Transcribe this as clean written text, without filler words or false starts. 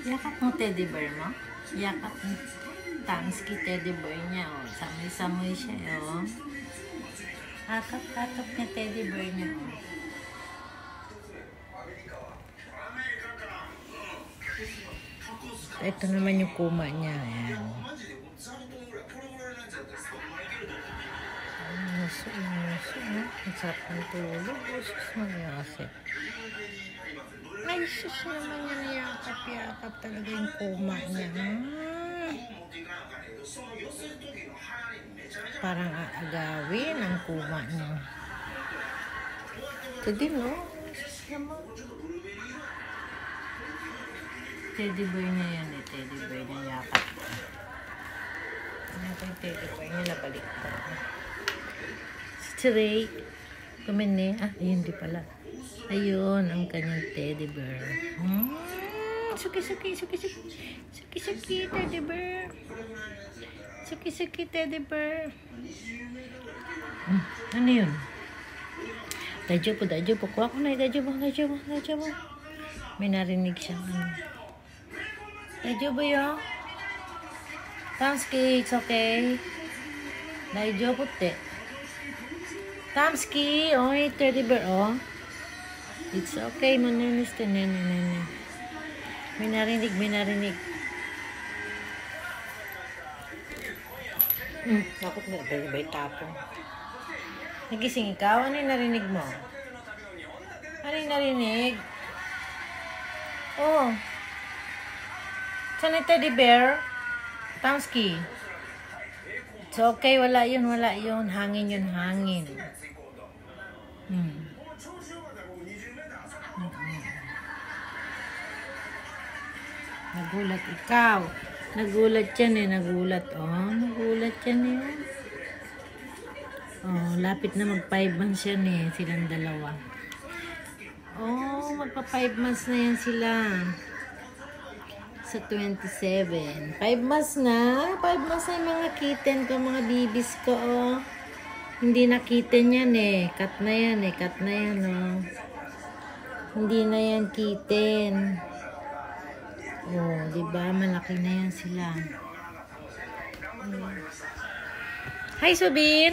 Yakap mo teddy bear mo. Yakap mo. Tamski teddy bear niya. Oh. Samoy-samoy siya. Oh. Akap-akap niya teddy bear niya. Oh. Ito naman yung kuma niya. Ayan. Muso. Ang sarap ng tulog. Sus, mayasip. Ay, sus naman yan. Yakap-yakap talaga yung kuma niya. Parang aagawin ang kuma niya. Ito din, no? Sus naman. Teddy bear niya yan eh. Teddy bear niya yakap. Ano yung teddy bear niya? Nabalik ko. Straight. Kumene. Ah, ayun di pala. Ayun, ang kanyang teddy bear. Suki, teddy bear. Suki, teddy bear. Ano yun? Dajo po. Kuha ko na. Dajo mo. May narinig siya. Dajo po yun. Tamski, it's okay. Dajo po te. Tamski, oy, teddy bear, oh. It's okay, mananis te, nene. May narinig. Bakit na tapong? Nagising ikaw? Ano yung narinig mo? Ano yung narinig? Oh. Saan yung teddy bear? Tamski. It's okay, wala yun. Hangin yun. Nagulat ikaw. Nagulat yan eh. Nagulat yan eh. Oh, lapit na mag 5 months yan eh. Silang dalawa. Oh, magpa 5 months na yan sila. Sa 27. 5 months na. 5 months na yung mga kitten ko, mga bibis ko, oh. Hindi na kitten yan eh. Cut na yan, oh. Hindi na yan kitten. Oh, diba? Malaki na yan sila. Hi, Subin!